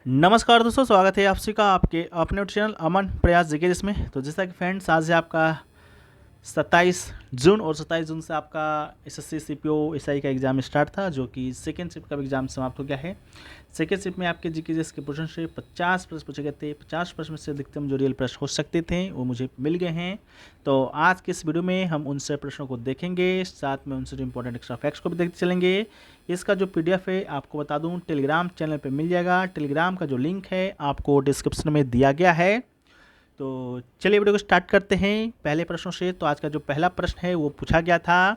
नमस्कार दोस्तों, स्वागत है आप सभी का आपके अपने चैनल अमन प्रयास जीके जिसमें। तो जैसा कि फ्रेंड्स, आज है आपका 27 जून और 27 जून से आपका एसएससी सीपीओ एसआई का एग्ज़ाम स्टार्ट था, जो कि सेकेंड शिफ्ट का एग्ज़ाम समाप्त हो गया है। सेकेंड शिफ्ट में आपके जीके के क्वेश्चन से 50 प्रश्न पूछे गए थे। 50 प्रश्न में से अधिकतम जो रियल प्रश्न हो सकते थे वो मुझे मिल गए हैं। तो आज के इस वीडियो में हम उन से प्रश्नों को देखेंगे, साथ में उनसे जो इंपॉर्टेंट एक्स्ट्रा फैक्ट्स को भी देखते चलेंगे। इसका जो पीडीएफ है आपको बता दूं, टेलीग्राम चैनल पे मिल जाएगा। टेलीग्राम का जो लिंक है आपको डिस्क्रिप्शन में दिया गया है। तो चलिए वीडियो को स्टार्ट करते हैं पहले प्रश्नों से। तो आज का जो पहला प्रश्न है वो पूछा गया था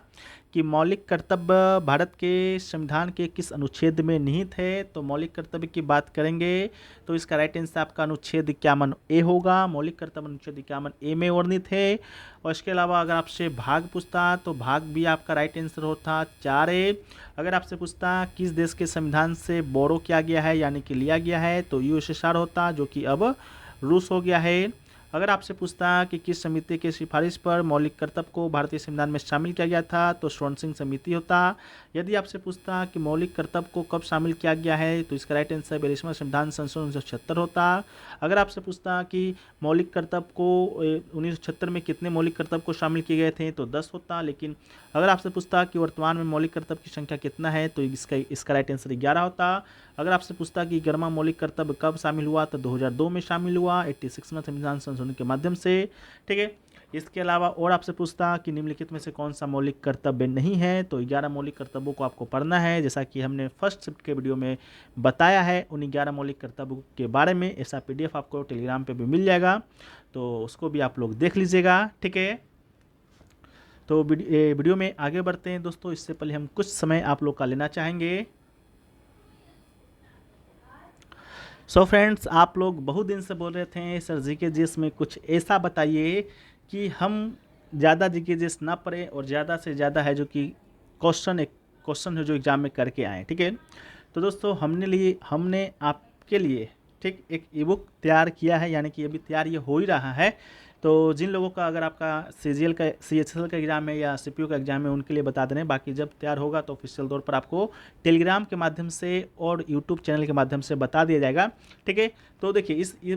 कि मौलिक कर्तव्य भारत के संविधान के किस अनुच्छेद में निहित है। तो मौलिक कर्तव्य की बात करेंगे तो इसका राइट आंसर आपका अनुच्छेद 51 ए होगा। मौलिक कर्तव्य अनुच्छेद 51 ए में वर्णित है। और इसके अलावा अगर आपसे भाग पूछता तो भाग भी आपका राइट आंसर होता 4 ए। अगर आपसे पूछता किस देश के संविधान से बोरो किया गया है यानी कि लिया गया है, तो यूएसएसआर होता, जो कि अब रूस हो गया है। अगर आपसे पूछता कि किस समिति की सिफारिश पर मौलिक कर्तव्य को भारतीय संविधान में शामिल किया गया था, तो स्वर्ण सिंह समिति होता। यदि आपसे पूछता कि मौलिक कर्तव्य को कब शामिल किया गया है, तो इसका राइट आंसर 42वां संविधान संशोधन 1976 होता। अगर आपसे पूछता कि मौलिक कर्तव्य को 1976 में कितने मौलिक कर्तव्य को शामिल किए गए थे, तो 10 होता। लेकिन अगर आपसे पूछता कि वर्तमान में मौलिक कर्तव्य की संख्या कितना है, तो इसका राइट आंसर 11 होता। अगर आपसे पूछता कि 11वां मौलिक कर्तव्य कब शामिल हुआ, तो 2002 में शामिल हुआ 86वां संविधान संशोधन के माध्यम से। ठीक है। इसके अलावा और आपसे पूछता कि निम्नलिखित में से कौन सा मौलिक कर्तव्य नहीं है, तो 11 मौलिक कर्तव्यों को आपको पढ़ना है। जैसा कि हमने फर्स्ट शिफ्ट के वीडियो में बताया है, उन 11 मौलिक कर्तव्यों के बारे में ऐसा पीडीएफ आपको टेलीग्राम पे भी मिल जाएगा, तो उसको भी आप लोग देख लीजिएगा। ठीक है। तो वीडियो में आगे बढ़ते हैं दोस्तों। इससे पहले हम कुछ समय आप लोग का लेना चाहेंगे। सो फ्रेंड्स, आप लोग बहुत दिन से बोल रहे थे सर जीके जीएस में कुछ ऐसा बताइए कि हम ज़्यादा जीके जीएस ना पढ़ें और ज़्यादा से ज़्यादा है जो कि क्वेश्चन है जो एग्ज़ाम में करके आएँ। ठीक है। तो दोस्तों हमने आपके लिए ठीक एक ई बुक तैयार किया है, यानी कि अभी तैयार ये हो ही रहा है। तो जिन लोगों का अगर आपका CHSL का एग्ज़ाम है या सीपीयू का एग्ज़ाम है, उनके लिए बता दें। बाकी जब तैयार होगा तो ऑफिशियल तौर पर आपको टेलीग्राम के माध्यम से और यूट्यूब चैनल के माध्यम से बता दिया जाएगा। ठीक है। तो देखिए इस ई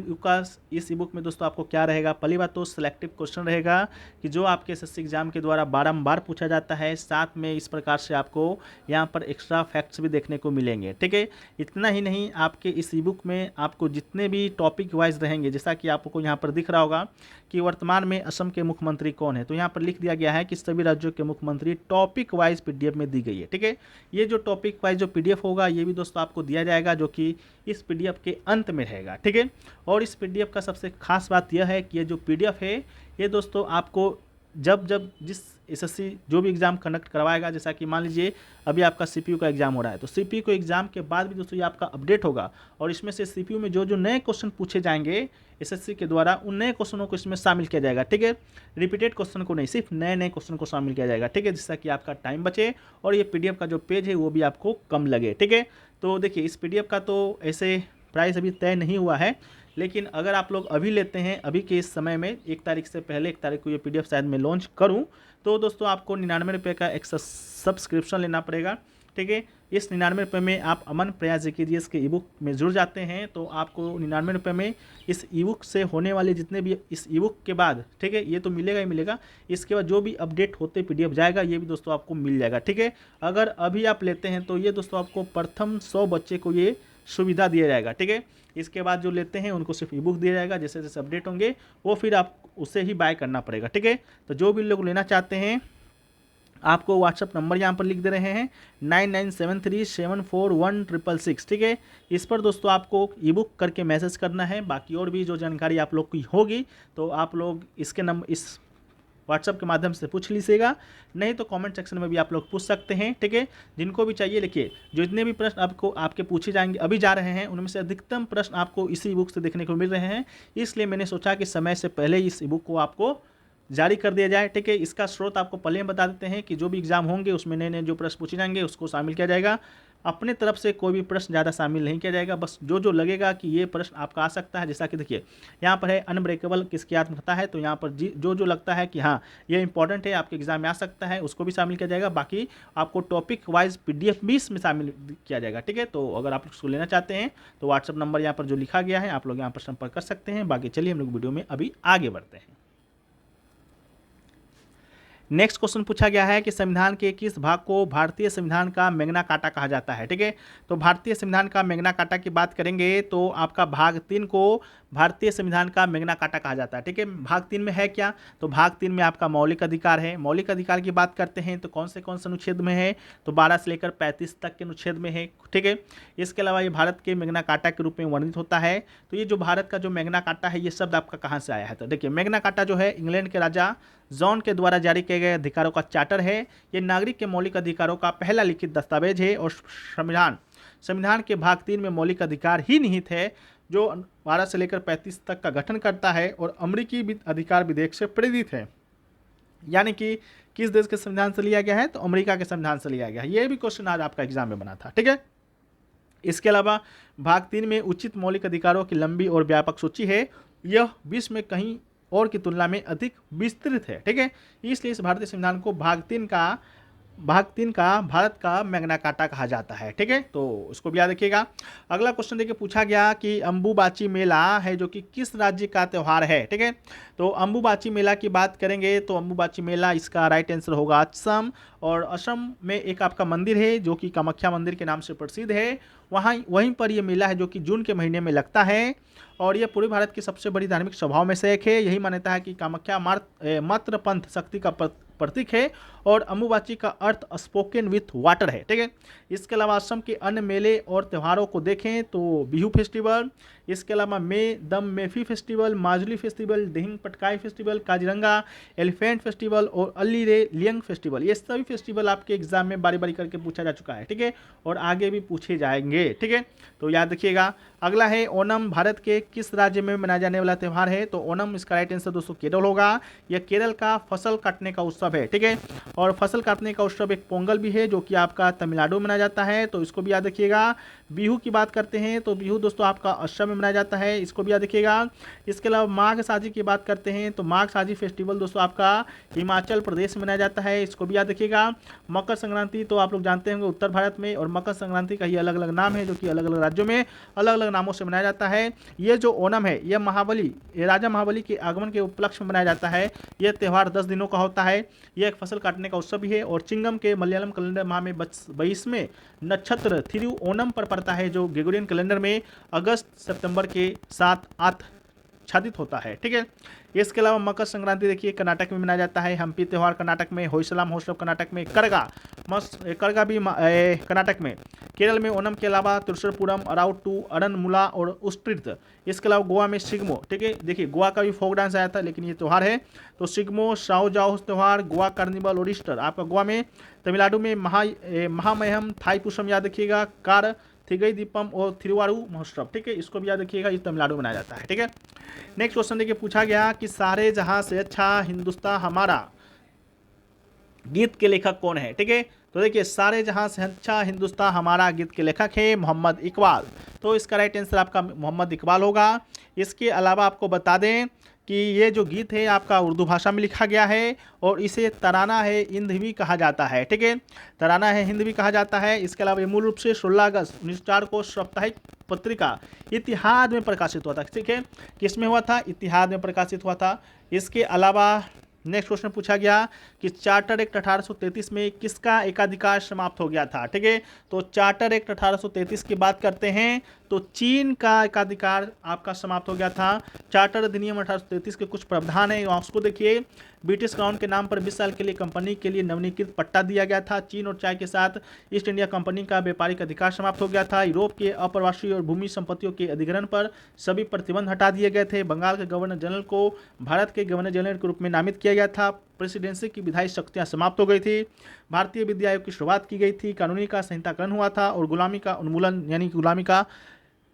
बुक में दोस्तों आपको क्या रहेगा। पहली बात तो सिलेक्टिव क्वेश्चन रहेगा कि जो आपके एसएससी एग्ज़ाम के द्वारा बारंबार पूछा जाता है। साथ में इस प्रकार से आपको यहाँ पर एक्स्ट्रा फैक्ट्स भी देखने को मिलेंगे। ठीक है। इतना ही नहीं, आपके इस ई बुक में आपको जितने भी टॉपिक वाइज रहेंगे, जैसा कि आपको यहाँ पर दिख रहा होगा कि वर्तमान में असम के मुख्यमंत्री कौन है, तो यहाँ पर लिख दिया गया है कि सभी राज्यों के मुख्यमंत्री टॉपिक वाइज पीडीएफ में दी गई है। ठीक है। ये जो टॉपिक वाइज जो पीडीएफ होगा ये भी दोस्तों आपको दिया जाएगा, जो कि इस पीडीएफ के अंत में रहेगा। ठीक है। और इस पीडीएफ का सबसे खास बात यह है कि ये जो पीडीएफ है ये दोस्तों आपको जब जिस एसएससी जो भी एग्ज़ाम कंडक्ट करवाएगा, जैसा कि मान लीजिए अभी आपका सीपीयू का एग्ज़ाम हो रहा है, तो सीपीयू को एग्ज़ाम के बाद भी दोस्तों ये आपका अपडेट होगा। और इसमें से सीपीयू में जो नए क्वेश्चन पूछे जाएंगे एसएससी के द्वारा, उन नए क्वेश्चनों को इसमें शामिल किया जाएगा। ठीक है। रिपीटेड क्वेश्चन को नहीं, सिर्फ नए नए क्वेश्चन को शामिल किया जाएगा। ठीक है। जिससे कि आपका टाइम बचे और ये पीडीएफ का जो पेज है वो भी आपको कम लगे। ठीक है। तो देखिए इस पीडीएफ का तो ऐसे प्राइस अभी तय नहीं हुआ है, लेकिन अगर आप लोग अभी लेते हैं, अभी के इस समय में 1 तारीख से पहले 1 तारीख को ये पीडीएफ शायद मैं लॉन्च करूं, तो दोस्तों आपको 99 रुपये का एक सब्सक्रिप्शन लेना पड़ेगा। ठीक है। इस 99 रुपये में आप अमन प्रयास जीके जीएस के ई बुक में जुड़ जाते हैं, तो आपको 99 रुपये में इस ई बुक से होने वाले जितने भी इस ई बुक के बाद, ठीक है, ये तो मिलेगा ही मिलेगा, इसके बाद जो भी अपडेट होते पीडीएफ जाएगा ये भी दोस्तों आपको मिल जाएगा। ठीक है। अगर अभी आप लेते हैं तो ये दोस्तों आपको प्रथम 100 बच्चे को ये सुविधा दिया जाएगा। ठीक है। इसके बाद जो लेते हैं उनको सिर्फ ई बुक दिया जाएगा। जैसे जैसे अपडेट होंगे वो फिर आप उसे ही बाय करना पड़ेगा। ठीक है। तो जो भी लोग लेना चाहते हैं, आपको व्हाट्सअप नंबर यहाँ पर लिख दे रहे हैं 9973741666। ठीक है। इस पर दोस्तों आपको ई बुक करके मैसेज करना है। बाकी और भी जो जानकारी आप लोग की होगी तो आप लोग इस व्हाट्सअप के माध्यम से पूछ लीजिएगा, नहीं तो कमेंट सेक्शन में भी आप लोग पूछ सकते हैं। ठीक है। जिनको भी चाहिए लिखिए। जो जितने भी प्रश्न आपके पूछे जाएंगे अभी जा रहे हैं, उनमें से अधिकतम प्रश्न आपको इसी बुक से देखने को मिल रहे हैं। इसलिए मैंने सोचा कि समय से पहले इस ई बुक को आपको जारी कर दिया जाए। ठीक है। इसका स्रोत आपको पहले हम बता देते हैं कि जो भी एग्जाम होंगे उसमें नए नए जो प्रश्न पूछे जाएंगे उसको शामिल किया जाएगा। अपने तरफ से कोई भी प्रश्न ज़्यादा शामिल नहीं किया जाएगा, बस जो जो लगेगा कि ये प्रश्न आपका आ सकता है, जैसा कि देखिए यहाँ पर है अनब्रेकेबल किसकी आत्मकथा है, तो यहाँ पर जो जो लगता है कि हाँ ये इंपॉर्टेंट है, आपके एग्जाम में आ सकता है, उसको भी शामिल किया जाएगा। बाकी आपको टॉपिक वाइज PDF भी इसमें शामिल किया जाएगा। ठीक है, तो अगर आप उसको लेना चाहते हैं तो व्हाट्सअप नंबर यहाँ पर जो लिखा गया है आप लोग यहाँ पर संपर्क कर सकते हैं। बाकी चलिए हम लोग वीडियो में अभी आगे बढ़ते हैं। नेक्स्ट क्वेश्चन पूछा गया है कि संविधान के किस भाग को भारतीय संविधान का मैग्ना कार्टा कहा जाता है। ठीक है, तो भारतीय संविधान का मैग्ना कार्टा की बात करेंगे तो आपका भाग 3 को भारतीय संविधान का मैग्ना कार्टा कहा जाता है। ठीक है, भाग 3 में है क्या, तो भाग 3 में आपका मौलिक अधिकार है। मौलिक अधिकार की बात करते हैं तो कौन से अनुच्छेद में है, तो 12 से लेकर 35 तक के अनुच्छेद में है। ठीक है, इसके अलावा ये भारत के मैग्ना कार्टा के रूप में वर्णित होता है। तो ये जो भारत का जो मैग्ना कार्टा है ये शब्द आपका कहाँ से आया है, तो देखिए मैग्ना कार्टा जो है इंग्लैंड के राजा जॉन के द्वारा जारी किए गए अधिकारों का चार्टर है। ये नागरिक के मौलिक अधिकारों का पहला लिखित दस्तावेज है और संविधान के भाग 3 में मौलिक अधिकार ही निहित है जो 12 से लेकर 35 तक का गठन करता है और अमेरिकी अधिकार विधेयक से प्रेरित है। यानी कि किस देश के संविधान से लिया गया है, तो अमेरिका के संविधान से लिया गया है। ये भी क्वेश्चन आज आपका एग्जाम में बना था। ठीक है, इसके अलावा भाग 3 में उचित मौलिक अधिकारों की लंबी और व्यापक सूची है। यह विश्व में कहीं और की तुलना में अधिक विस्तृत है। ठीक है, इसलिए इस भारतीय संविधान को भाग 3 का भारत का मैग्ना कार्टा कहा जाता है। ठीक है, तो उसको भी याद रखिएगा। अगला क्वेश्चन देखिए पूछा गया कि अंबुबाची मेला है जो कि किस राज्य का त्यौहार है। ठीक है, तो अंबुबाची मेला की बात करेंगे तो अंबुबाची मेला इसका राइट आंसर होगा असम। और असम में एक आपका मंदिर है जो कि कामाख्या मंदिर के नाम से प्रसिद्ध है, वहीं पर यह मेला है जो कि जून के महीने में लगता है और यह पूरे भारत की सबसे बड़ी धार्मिक सभाओं में से एक है। यही मान्यता है कि कामाख्या मात्र पंथ शक्ति का प्रतीक है और अंबुबाची का अर्थ स्पोकन विथ वाटर है। ठीक है, इसके अलावा असम के अन्य मेले और त्योहारों को देखें तो बिहू फेस्टिवल, इसके अलावा Dam Mephi festival, Majuli festival, Dihing Patkai festival, Kaziranga elephant festival और अली रे लियंग फेस्टिवल, ये सभी फेस्टिवल आपके एग्जाम में बारी बारी करके पूछा जा चुका है। ठीक है, और आगे भी पूछे जाएंगे। ठीक है, तो याद रखिएगा। अगला है ओणम भारत के किस राज्य में मनाया जाने वाला त्यौहार है, तो ओणम इसका राइट आंसर दोस्तों केरल होगा। यह केरल का फसल काटने का उत्सव है। ठीक है, और फसल काटने का उत्सव एक पोंगल भी है जो कि आपका तमिलनाडु में मनाया जाता है, तो इसको भी याद रखिएगा। बिहू की बात करते हैं तो बिहू दोस्तों आपका असम में मनाया जाता है, इसको भी याद रखिएगा। इसके अलावा माघ साजी की बात करते हैं तो माघ साजी फेस्टिवल दोस्तों आपका हिमाचल प्रदेश में मनाया जाता है, इसको भी याद रखिएगा। मकर संक्रांति तो आप लोग जानते होंगे उत्तर भारत में, और मकर संक्रांति का ही अलग अलग नाम है जो कि अलग अलग राज्यों में अलग अलग नामों से मनाया जाता है। ये जो ओणम है ये राजा महाबली के आगमन के उपलक्ष्य में मनाया जाता है। यह त्यौहार 10 दिनों का होता है। यह एक फसल काटने का उत्सव भी है और चिंगम के मलयालम कैलेंडर माह में 22वें नक्षत्र थिरुओणम पर पड़ता है जो ग्रेगोरियन कैलेंडर में अगस्त सितंबर के साथ आच्छादित होता है। ठीक है, इसके अलावा मकर संक्रांति देखिए कर्नाटक में मनाया जाता है। हम्पी त्यौहार कर्नाटक में, होयसला महोत्सव कर्नाटक में, करगा भी कर्नाटक में। केरल में ओणम के अलावा त्रिशूरपुरम, अराउटू, अरनमुला और उस्ट्रिट। इसके अलावा गोवा में सिग्मो। ठीक है, देखिए गोवा का भी फोक डांस आया था लेकिन ये त्यौहार है, तो सिग्मो, साओजाओ त्यौहार, गोवा कार्निवल और ईस्टर आपका गोवा में। तमिलनाडु में महामयम, थाईपुसम याद रखिएगा, थिगई दीपम और थिरुवारू महोत्सव। ठीक है, इसको भी याद रखिएगा, ये तमिलनाडु में मनाया जाता है। ठीक है, नेक्स्ट क्वेश्चन देखिए पूछा गया कि सारे जहां से अच्छा हिंदुस्तान हमारा गीत के लेखक कौन है। ठीक है, तो देखिए सारे जहां से अच्छा हिंदुस्तान हमारा गीत के लेखक है मोहम्मद इकबाल, तो इसका राइट आंसर आपका मोहम्मद इकबाल होगा। इसके अलावा आपको बता दें कि ये जो गीत है आपका उर्दू भाषा में लिखा गया है और इसे तराना है हिंद भी कहा जाता है। ठीक है, तराना है हिंद भी कहा जाता है। इसके अलावा ये मूल रूप से 16 अगस्त 1904 को साप्ताहिक पत्रिका इतिहाद में प्रकाशित हुआ था। ठीक है, किसमें हुआ था, इतिहाद में प्रकाशित हुआ था। इसके अलावा नेक्स्ट क्वेश्चन पूछा गया कि चार्टर एक्ट 1833 में किसका एकाधिकार समाप्त हो गया था। ठीक है, तो चार्टर एक्ट 1833 की बात करते हैं तो चीन का एकाधिकार आपका समाप्त हो गया था। चार्टर अधिनियम 1833 के कुछ प्रावधान है, उसको देखिए। ब्रिटिश क्राउन के नाम पर 20 साल के लिए कंपनी के लिए नवीनीकृत पट्टा दिया गया था। चीन और चाय के साथ ईस्ट इंडिया कंपनी का व्यापारिक अधिकार समाप्त हो गया था। यूरोप के अप्रवासी और भूमि संपत्तियों के अधिग्रहण पर सभी प्रतिबंध हटा दिए गए थे। बंगाल के गवर्नर जनरल को भारत के गवर्नर जनरल के रूप में नामित किया गया था। प्रेसिडेंसी की विधायी शक्तियां समाप्त हो गई थी। भारतीय विद्या आयोग की शुरुआत की गई थी। कानूनी का संहिताकरण हुआ था और गुलामी का उन्मूलन यानी गुलामी का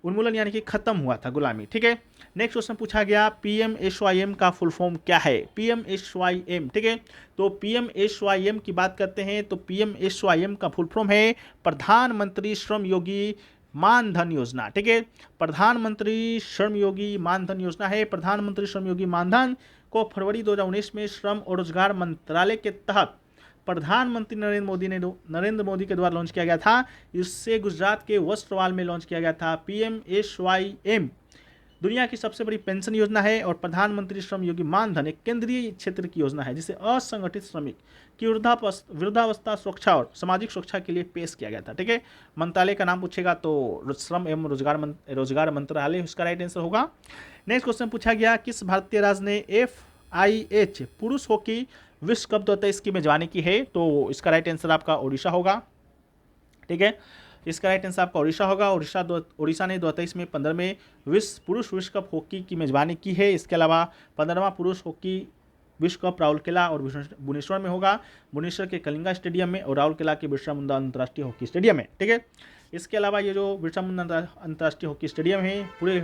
उन्मूलन यानी कि खत्म हुआ था गुलामी। ठीक है, नेक्स्ट क्वेश्चन पूछा गया PMSYM का फुल फॉर्म क्या है? PMSYM, ठीक है, तो PMSYM की बात करते हैं तो PMSYM का फुल फॉर्म है प्रधानमंत्री श्रम योगी मानधन योजना। ठीक है, प्रधानमंत्री श्रम योगी मानधन योजना है। प्रधानमंत्री श्रम योगी मानधन को फरवरी 2019 में श्रम और रोजगार मंत्रालय के तहत प्रधानमंत्री नरेंद्र मोदी के द्वारा लॉन्च किया गया था। इससे गुजरात के वस्त्रवाल में लॉन्च किया गया था। PMSYM दुनिया की सबसे बड़ी पेंशन योजना है और प्रधानमंत्री श्रम योगी मानधन एक केंद्रीय क्षेत्र की योजना है जिसे असंगठित श्रमिक की वृद्धावस्था सुरक्षा और सामाजिक सुरक्षा के लिए पेश किया गया था। ठीक है, मंत्रालय का नाम पूछेगा तो श्रम एवं रोजगार मंत्रालय इसका राइट आंसर होगा। नेक्स्ट क्वेश्चन पूछा गया किस भारतीय राज्य ने FIH पुरुष हॉकी विश्व कप 2023 की मेजबानी की है? तो इसका राइट आंसर आपका ओडिशा होगा। ठीक है, इसका राइट आंसर आपका ओडिशा होगा। ओडिशा ने 2023 में 15वें पुरुष विश्व कप हॉकी की मेजबानी की है। इसके अलावा 15वां पुरुष हॉकी विश्व कप राउरकेला और भुवनेश्वर में होगा, भुवनेश्वर के कलिंगा स्टेडियम में और राउरकेला के बिरसा मुंडा अंतर्राष्ट्रीय हॉकी स्टेडियम में। ठीक है, इसके अलावा ये जो बिरसा मुंडा अंतर्राष्ट्रीय हॉकी स्टेडियम है पूरे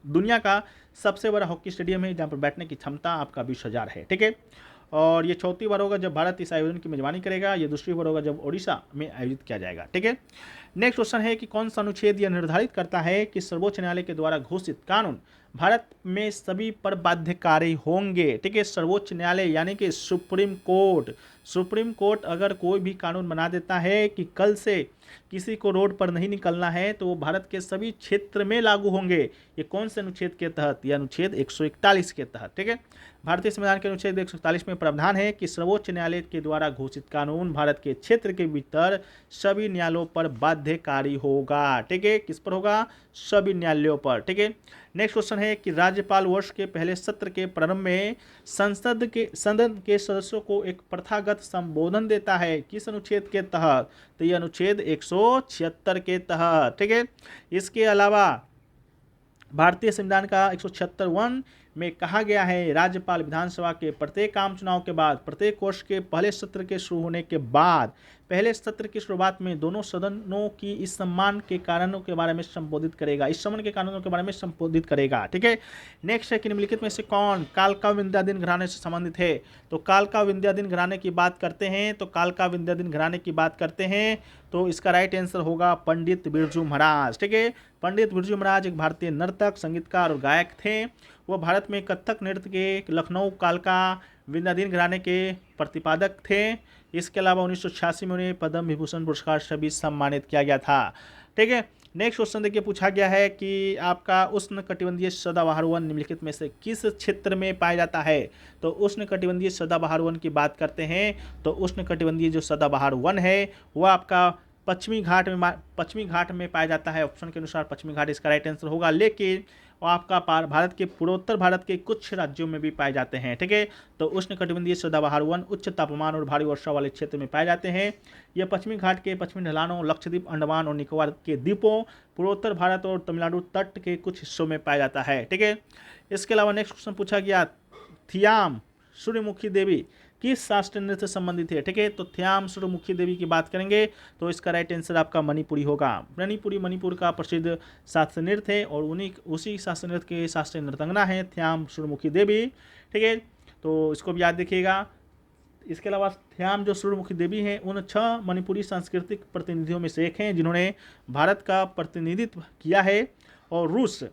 दुनिया का सबसे बड़ा हॉकी स्टेडियम है जहाँ पर बैठने की क्षमता आपका 20,000 है। ठीक है, और ये चौथी बार होगा जब भारत इस आयोजन की मेजबानी करेगा। ये दूसरी बार होगा जब ओडिशा में आयोजित किया जाएगा। ठीक है, नेक्स्ट क्वेश्चन है कि कौन सा अनुच्छेद यह निर्धारित करता है कि सर्वोच्च न्यायालय के द्वारा घोषित कानून भारत में सभी पर बाध्यकारी होंगे? ठीक है, सर्वोच्च न्यायालय यानी कि सुप्रीम कोर्ट अगर कोई भी कानून बना देता है कि कल से किसी को रोड पर नहीं निकलना है तो वो भारत के सभी क्षेत्र में लागू होंगे। ये कौन से अनुच्छेद के तहत? यह अनुच्छेद 141 के तहत। ठीक है, भारतीय संविधान के अनुच्छेद 141 में प्रावधान है कि सर्वोच्च न्यायालय के द्वारा घोषित कानून भारत के क्षेत्र के भीतर सभी न्यायालयों पर बाध्यकारी होगा। ठीक है, किस पर होगा? सभी न्यायालयों पर। ठीक है, नेक्स्ट क्वेश्चन है कि राज्यपाल वर्ष के पहले सत्र के प्रारंभ में संसद के सदस्यों को एक प्रथागत संबोधन देता है। किस अनुच्छेद के तहत? तो यह अनुच्छेद 176 के तहत। ठीक है, इसके अलावा भारतीय संविधान का 176 में कहा गया है राज्यपाल विधानसभा के प्रत्येक आम चुनाव के बाद प्रत्येक वर्ष के पहले सत्र के शुरू होने के बाद पहले सत्र की शुरुआत में दोनों सदनों की इस सम्मान के कारणों के बारे में संबोधित करेगा, इस सम्मान के कानूनों के बारे में संबोधित करेगा। ठीक है, नेक्स्ट है कि निम्नलिखित में से कौन कालका विंध्याधीन घराने से संबंधित है? तो कालका विंध्याधीन घराने की बात करते हैं तो इसका राइट आंसर होगा पंडित बिरजू महाराज। ठीक है, पंडित बिरजू महाराज एक भारतीय नर्तक, संगीतकार और गायक थे। वो भारत में कथक नृत्य के लखनऊ कालका विंध्याधीन घराने के प्रतिपादक थे। इसके अलावा 1986 में उन्हें पद्म विभूषण पुरस्कार से भी सम्मानित किया गया था। ठीक है, नेक्स्ट क्वेश्चन देखिए पूछा गया है कि आपका उष्णकटिबंधीय सदाबहार वन निम्नलिखित में से किस क्षेत्र में पाया जाता है? तो उष्णकटिबंधीय सदाबहार वन की बात करते हैं तो उष्णकटिबंधीय जो सदाबहार वन है वह आपका पश्चिमी घाट में पाया जाता है। ऑप्शन के अनुसार पश्चिमी घाट इसका राइट आंसर होगा, लेकिन वो आपका भारत के पूर्वोत्तर भारत के कुछ राज्यों में भी पाए जाते हैं। ठीक है, तो उष्णकटिबंधीय सदाबहार वन उच्च तापमान और भारी वर्षा वाले क्षेत्र में पाए जाते हैं। यह पश्चिमी घाट के पश्चिमी ढलानों, लक्षद्वीप, अंडमान और निकोबार के द्वीपों, पूर्वोत्तर भारत और तमिलनाडु तट के कुछ हिस्सों में पाया जाता है। ठीक है, इसके अलावा नेक्स्ट क्वेश्चन पूछा गया थियाम सूर्यमुखी देवी किस शास्त्रीय नृत्य से संबंधित है? ठीक है, तो थ्याम सूर्यमुखी देवी की बात करेंगे तो इसका राइट आंसर आपका मणिपुरी होगा। मणिपुर का प्रसिद्ध शास्त्रीय नृत्य है और उसी शास्त्रीय नृत्य के शास्त्रीय नृतंगना है थ्याम सूर्यमुखी देवी। ठीक है, तो इसको भी याद रखिएगा। इसके अलावा थ्याम जो सूर्यमुखी देवी हैं उन 6 मणिपुरी सांस्कृतिक प्रतिनिधियों में से एक हैं जिन्होंने भारत का प्रतिनिधित्व किया है और रूस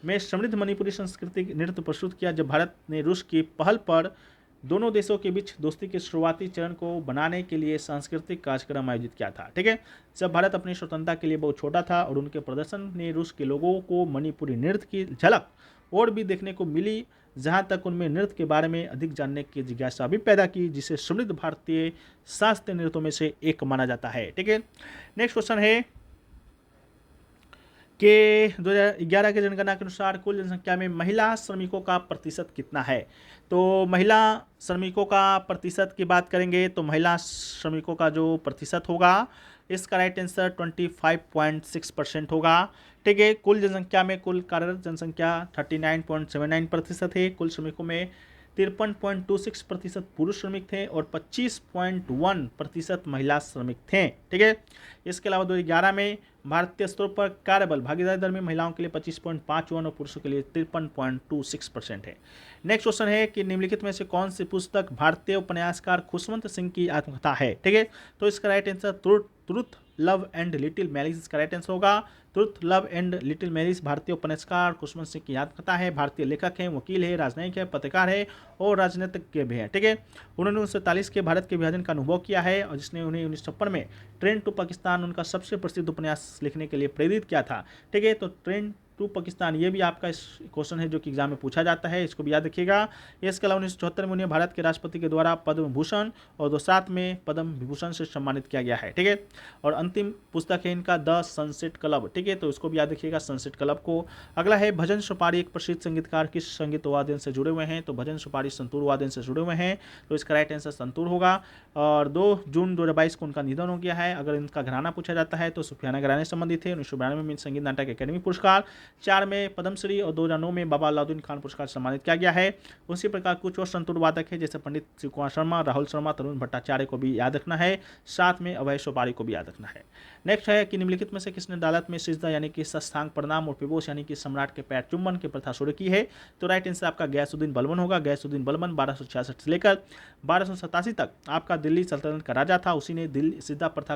में समृद्ध मणिपुरी सांस्कृतिक नृत्य प्रस्तुत किया जब भारत ने रूस की पहल पर दोनों देशों के बीच दोस्ती के शुरुआती चरण को बनाने के लिए सांस्कृतिक कार्यक्रम आयोजित किया था। ठीक है, जब भारत अपनी स्वतंत्रता के लिए बहुत छोटा था और उनके प्रदर्शन ने रूस के लोगों को मणिपुरी नृत्य की झलक और भी देखने को मिली, जहां तक उनमें नृत्य के बारे में अधिक जानने की जिज्ञासा भी पैदा की, जिसे समृद्ध भारतीय शास्त्रीय नृत्यों में से एक माना जाता है। ठीक है, नेक्स्ट क्वेश्चन है कि 2011 की जनगणना के अनुसार कुल जनसंख्या में महिला श्रमिकों का प्रतिशत कितना है? तो महिला श्रमिकों का प्रतिशत की बात करेंगे तो महिला श्रमिकों का जो प्रतिशत होगा इसका राइट आंसर 25.6% होगा। ठीक है, कुल जनसंख्या में कुल कार्यरत जनसंख्या 39.79% है। कुल श्रमिकों में 53.26% पुरुष श्रमिक थे और 25.1% महिला श्रमिक थे। ठीक है, इसके अलावा 2011 में भारतीय स्तर पर कार्यबल भागीदारी दर में महिलाओं के लिए 25.51 और पुरुषों के लिए 53.26% है। नेक्स्ट क्वेश्चन है कि निम्नलिखित में से कौन सी पुस्तक भारतीय उपन्यासकार खुशवंत सिंह की आत्मकथा है। ठीक है, तो इसका right answer truth love and little marriage इसका राइट आंसर होगा। Truth love and little marriage भारतीय उपन्यासकार खुशवंत सिंह की आत्मकथा है। भारतीय लेखक हैं, वकील है, राजनयिक है, पत्रकार है और राजनीतिज्ञ भी है। ठीक है, उन्होंने 1947 के भारत के विभाजन का अनुभव किया है और जिसने उन्हें 1956 में ट्रेन टू पाकिस्तान उनका सबसे प्रसिद्ध उपन्यास लिखने के लिए प्रेरित किया था। ठीक है, तो ट्रेन टू पाकिस्तान ये भी आपका क्वेश्चन है जो कि एग्जाम में पूछा जाता है, इसको भी याद रखिएगा। इसके अलावा 1974 में उन्हें भारत के राष्ट्रपति के द्वारा पद्म भूषण और 2007 में पद्म विभूषण से सम्मानित किया गया है। ठीक है, और अंतिम पुस्तक है इनका द सनसेट क्लब। ठीक है, तो इसको भी याद रखिएगा सनसेट क्लब को। अगला है भजन सुपारी एक प्रसिद्ध संगीतकार किस संगीत वाद्यन से जुड़े हुए हैं, तो भजन सुपारी संतूर वाद्यन से जुड़े हुए हैं, तो इसका राइट आंसर संतूर होगा। और 2 जून 2022 को उनका निधन हो गया है। अगर इनका घराना पूछा जाता है तो सुफियाना घराने संबंधित है। 1992 में संगीत नाटक अकेडमी पुरस्कार, 4 में पद्मश्री और 2009 में बाबा अलाउद्दीन खान पुरस्कार सम्मानित किया गया है। उसी प्रकार कुछ और संतूर वादक है जैसे पंडित शिव कुमार शर्मा, राहुल शर्मा, तरुण भट्टाचार्य को भी याद रखना है, साथ में अभय सोपारी को भी याद रखना है। नेक्स्ट है कि निम्नलिखित में से किसने अदालत में सिजदा यानी कि साष्टांग प्रणाम और पिबोस यानी कि सम्राट के पैर चुम्बन की प्रथा शुरू की है, तो राइट आंसर आपका गयासुद्दीन बलबन होगा। गयासुद्दीन बलबन 1266 से लेकर 1287 तक आपका दिल्ली सल्तनत का राजा था। उसी ने दिल्ली सिजदा प्रथा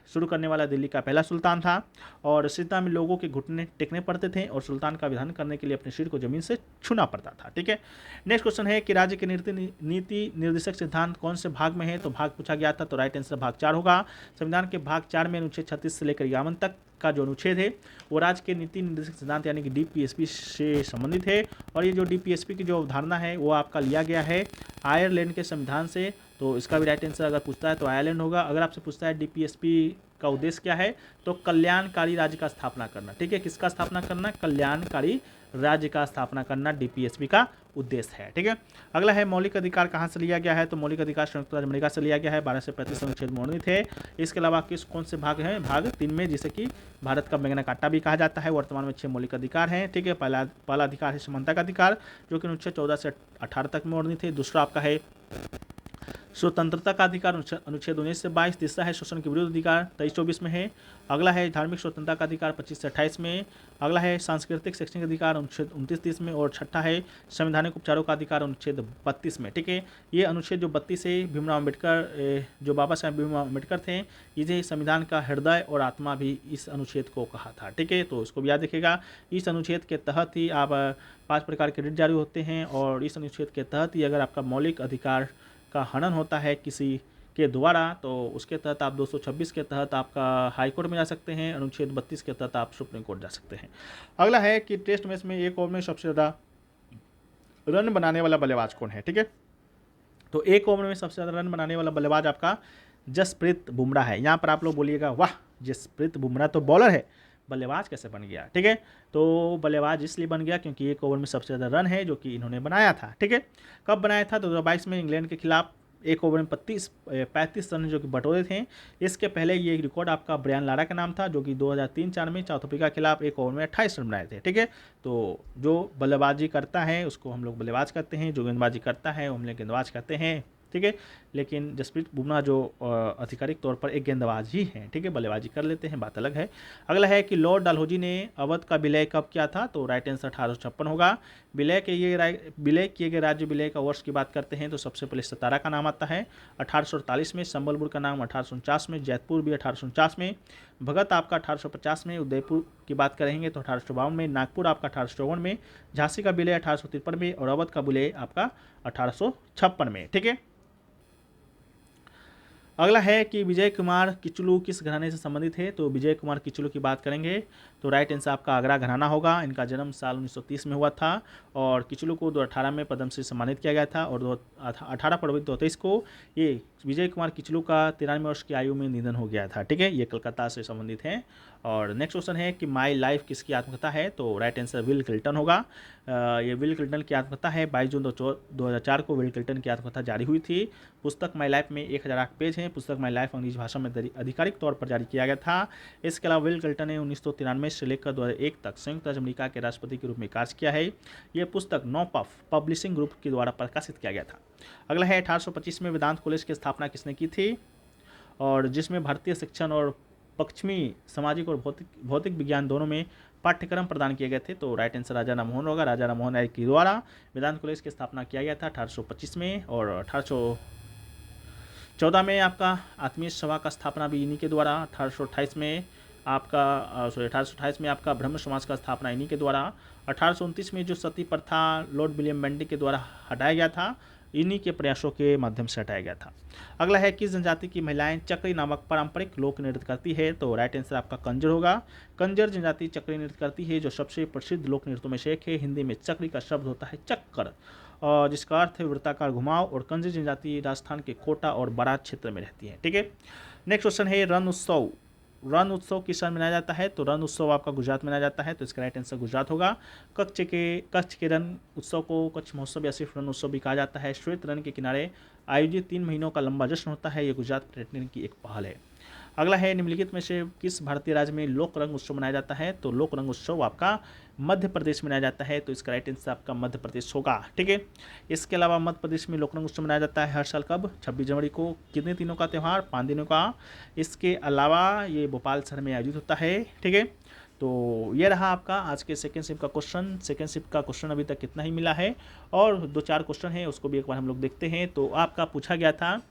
शुरू करने वाला दिल्ली का पहला सुल्तान था और सिजदा में लोगों के घुटने टेकने पड़ते थे और सुल्तान का विधान करने के लिए अपने सिर को जमीन से छूना पड़ता था। ठीक है, नेक्स्ट क्वेश्चन है कि राज्य के नीति निर्देशक सिद्धांत कौन से भाग में है, तो भाग पूछा गया था, तो राइट आंसर भाग 4 होगा। संविधान के भाग 4 में अनुच्छेद 36 से लेकर 51 तक का जो अनुच्छेद है वो राज्य के नीति निर्देशक सिद्धांत यानी कि डीपीएसपी से संबंधित है और ये जो डीपीएसपी की जो अवधारणा है वो आपका लिया गया है आयरलैंड के संविधान से, तो इसका भी राइट आंसर अगर पूछता है तो आयरलैंड होगा। अगर आपसे पूछता है डीपीएसपी का उद्देश्य क्या है, तो कल्याणकारी राज्य का स्थापना करना। ठीक है, किसका स्थापना करना, कल्याणकारी राज्य का स्थापना करना डीपीएसपी का उद्देश्य है। ठीक है, अगला है मौलिक अधिकार कहाँ से लिया गया है, तो मौलिक अधिकार संयुक्त राज्य अमेरिका से लिया गया है। 12 से 35 अनुच्छेद वर्णित है। इसके अलावा कौन से भाग हैं, भाग 3 में, जिसे कि भारत का मैग्ना कार्टा भी कहा जाता है। वर्तमान में 6 मौलिक अधिकार हैं। ठीक है, पहला अधिकार है समानता का अधिकार जो कि अनुच्छेद 14 से 18 तक में वर्णित है। दूसरा आपका है स्वतंत्रता का अधिकार अनुच्छेद 19 से 22। तीसरा है शोषण के विरुद्ध अधिकार 23-24 में है। अगला है धार्मिक स्वतंत्रता का अधिकार 25 से 28 में। अगला है सांस्कृतिक शैक्षणिक अधिकार अनुच्छेद 29-30 में और छठा है संवैधानिक उपचारों का अधिकार अनुच्छेद 32 में। ठीक है, ये अनुच्छेद जो 32 है भीमराव अम्बेडकर जो बाबा साहेब भीमराव अम्बेडकर थे इसे संविधान का हृदय और आत्मा भी इस अनुच्छेद को कहा था। ठीक है, तो इसको भी याद रखिएगा। इस अनुच्छेद के तहत ही आप 5 प्रकार के रिट जारी होते हैं और इस अनुच्छेद के तहत ही अगर आपका मौलिक अधिकार का हनन होता है किसी के द्वारा तो उसके तहत आप 226 के तहत आपका हाई कोर्ट में जा सकते हैं, अनुच्छेद 32 के तहत आप सुप्रीम कोर्ट जा सकते हैं। अगला है कि टेस्ट मैच में एक ओवर में सबसे ज़्यादा रन बनाने वाला बल्लेबाज कौन है। ठीक है, तो एक ओवर में सबसे ज़्यादा रन बनाने वाला बल्लेबाज आपका जसप्रीत बुमराह है। यहाँ पर आप लोग बोलिएगा वाह जसप्रीत बुमराह तो बॉलर है, बल्लेबाज कैसे बन गया। ठीक है, तो बल्लेबाज इसलिए बन गया क्योंकि एक ओवर में सबसे ज़्यादा रन है जो कि इन्होंने बनाया था। ठीक है, कब बनाया था, 2022 में इंग्लैंड के खिलाफ एक ओवर में 35 रन जो कि बटोरे थे। इसके पहले ये एक रिकॉर्ड आपका ब्रायन लारा का नाम था जो कि 2003-04 में साउथ अफ्रीका के खिलाफ एक ओवर में 28 रन बनाए थे। ठीक है, तो जो बल्लेबाजी करता है उसको हम लोग बल्लेबाज कहते हैं, जो गेंदबाजी करता है वो हम लोग गेंदबाज कहते हैं। ठीक है, लेकिन जसप्रीत बुमराह जो आधिकारिक तौर पर एक गेंदबाज ही हैं। ठीक है, बल्लेबाजी कर लेते हैं, बात अलग है। अगला है कि लॉर्ड डलहौजी ने अवध का विलय कब किया था, तो राइट आंसर 1856 होगा। विलय किए गए राज्य विलय का वर्ष की बात करते हैं तो सबसे पहले सतारा का नाम आता है 1848 में, संबलपुर का नाम 1849 में, जयपुर भी 1849 में, भगत आपका 1850 में, उदयपुर की बात करेंगे तो 1852 में, नागपुर आपका 1854 में, झांसी का विलय 1853 में और अवध का विलय आपका 1856 में। ठीक है, अगला है कि विजय कुमार किचलू किस घराने से संबंधित है, तो विजय कुमार किचलू की बात करेंगे तो राइट आंसर आपका आगरा घराना होगा। इनका जन्म साल 1930 में हुआ था और किचलू को 2018 में पद्मश्री सम्मानित किया गया था और 18 फरवरी 2023 को ये विजय कुमार किचलू का 93 वर्ष की आयु में निधन हो गया था। ठीक है, ये कलकत्ता से संबंधित हैं और नेक्स्ट क्वेश्चन है कि माई लाइफ किसकी आत्मकथा है, तो राइट आंसर विल क्लिंटन होगा। ये विल क्लिंटन की आत्मकथा है। 22 जून 2004 को विल क्लिंटन की आत्मकथा जारी हुई थी। पुस्तक माई लाइफ में 1008 पेज हैं। पुस्तक माई लाइफ अंग्रेजी भाषा में आधिकारिक तौर पर जारी किया गया था। इसके अलावा विल क्लिंटन ने 1993 से लेकर 2001 तक संयुक्त राज्य अमेरिका के राष्ट्रपति के रूप में कार्य किया है। यह पुस्तक नॉपफ पब्लिशिंग ग्रुप के द्वारा प्रकाशित किया गया था। अगला है 1825 में वेदांत कॉलेज की स्थापना किसने की थी, और जिसमें भारतीय शिक्षण और पश्चिमी सामाजिक और भौतिक विज्ञान दोनों में पाठ्यक्रम प्रदान किए गए थे। तो राइट आंसर राजा राममोहन होगा। राजा राममोहन राय के द्वारा वेदांत कॉलेज की स्थापना किया गया था 1825 में। और 1814 में आपका आत्मीय सभा का स्थापना भी इन्हीं के द्वारा। 1828 में आपका ब्रह्म समाज का स्थापना इन्हीं के द्वारा। 1829 में जो सती प्रथा लॉर्ड विलियम बेंटिक के द्वारा हटाया गया था, इन्हीं के प्रयासों के माध्यम से हटाया गया था। अगला है किस जनजाति की महिलाएं चक्री नामक पारंपरिक लोक नृत्य करती है, तो राइट आंसर आपका कंजर होगा। कंजर जनजाति चक्री नृत्य करती है, जो सबसे प्रसिद्ध लोक नृत्यों में से एक है। हिंदी में चक्री का शब्द होता है चक्कर, और जिसका अर्थ है वृत्ताकार घुमाव। और कंजर जनजाति राजस्थान के कोटा और बारात क्षेत्र में रहती है। ठीक है, नेक्स्ट क्वेश्चन है रण उत्सव। रण उत्सव किस शहर में मनाया जाता है, तो रण उत्सव आपका गुजरात में मनाया जाता है। तो इसका राइट आंसर गुजरात होगा। कच्छ के रण उत्सव को कच्छ महोत्सव या सिर्फ रण उत्सव भी कहा जाता है। श्वेत रण के किनारे आयोजित 3 महीनों का लंबा जश्न होता है। ये गुजरात पर्यटन की एक पहल है। अगला है निम्नलिखित में से किस भारतीय राज्य में लोक रंग उत्सव मनाया जाता है, तो लोक रंग उत्सव आपका मध्य प्रदेश में मनाया जाता है। तो इसका राइट आंसर आपका मध्य प्रदेश होगा। ठीक है, इसके अलावा मध्य प्रदेश में लोक रंग उत्सव मनाया जाता है हर साल। कब? 26 जनवरी को। कितने दिनों का त्यौहार? 5 दिनों का। इसके अलावा ये भोपाल शहर में आयोजित होता है। ठीक है, तो ये रहा आपका आज के सेकेंड शिफ्ट का क्वेश्चन। सेकेंड शिफ्ट का क्वेश्चन अभी तक कितना ही मिला है, और 2-4 क्वेश्चन है, उसको भी एक बार हम लोग देखते हैं। तो आपका पूछा गया था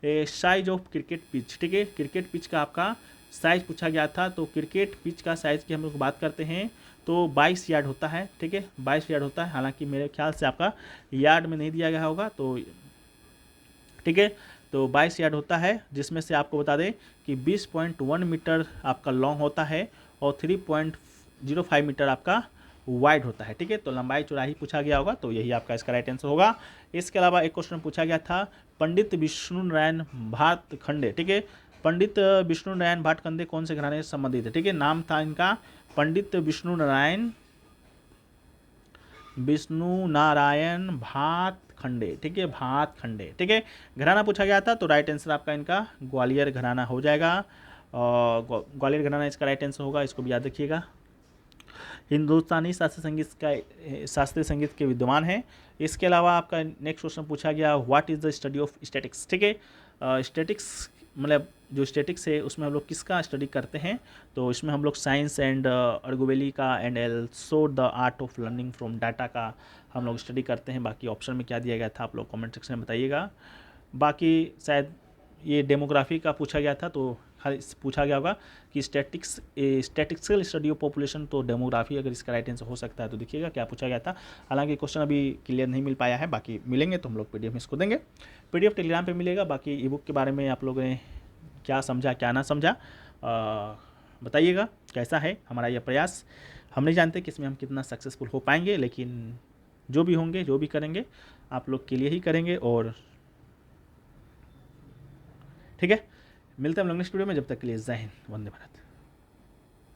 साइज ऑफ क्रिकेट पिच। ठीक है, क्रिकेट पिच का आपका साइज पूछा गया था। तो क्रिकेट पिच का साइज की हम लोग बात करते हैं तो 22 यार्ड होता है। ठीक है, 22 यार्ड होता है। हालांकि मेरे ख्याल से आपका यार्ड में नहीं दिया गया होगा, तो ठीक है, तो 22 यार्ड होता है, जिसमें से आपको बता दें कि 20.1 मीटर आपका लॉन्ग होता है और 3.05 मीटर आपका वाइड होता है। ठीक है, तो लंबाई चौड़ाई पूछा गया होगा, तो यही आपका इसका राइट आंसर होगा। इसके अलावा एक क्वेश्चन पूछा गया था पंडित विष्णु नारायण भातखंडे। ठीक है, पंडित विष्णु नारायण भातखंडे कौन से घराने से संबंधित है। ठीक है, नाम था इनका पंडित विष्णु नारायण भातखंडे। ठीक है, भातखंडे। ठीक है, घराना पूछा गया था, तो राइट आंसर आपका इनका ग्वालियर घराना हो जाएगा। और ग्वालियर घराना इसका राइट आंसर होगा, इसको भी याद रखिएगा। हिंदुस्तानी शास्त्रीय संगीत के विद्वान हैं। इसके अलावा आपका नेक्स्ट क्वेश्चन पूछा गया what is the study of statics. ठीक है, स्टैटिक्स मतलब जो स्टैटिक्स है उसमें हम लोग किसका स्टडी करते हैं, तो इसमें हम लोग साइंस एंड अर्गोवेली का and also the art of learning from data का हम लोग स्टडी करते हैं। बाकी ऑप्शन में क्या दिया गया था आप लोग कमेंट सेक्शन में बताइएगा। बाकी शायद ये डेमोग्राफी का पूछा गया था, तो पूछा गया होगा कि स्टैटिस्टिकल स्टडी ऑफ पॉपुलेशन, तो डेमोग्राफी अगर इसका राइट आंसर हो सकता है तो देखिएगा क्या पूछा गया था। हालांकि क्वेश्चन अभी क्लियर नहीं मिल पाया है, बाकी मिलेंगे तो हम लोग पीडीएफ में इसको देंगे। पीडीएफ टेलीग्राम पे मिलेगा। बाकी ई बुक के बारे में आप लोगों ने क्या समझा क्या ना समझा बताइएगा। कैसा है हमारा यह प्रयास, हम नहीं जानते कि इसमें हम कितना सक्सेसफुल हो पाएंगे, लेकिन जो भी होंगे जो भी करेंगे आप लोग के लिए ही करेंगे। और ठीक है, मिलते हैं हम लोग नेक्स्ट वीडियो में। जब तक के लिए जय हिंद, वंदे भारत।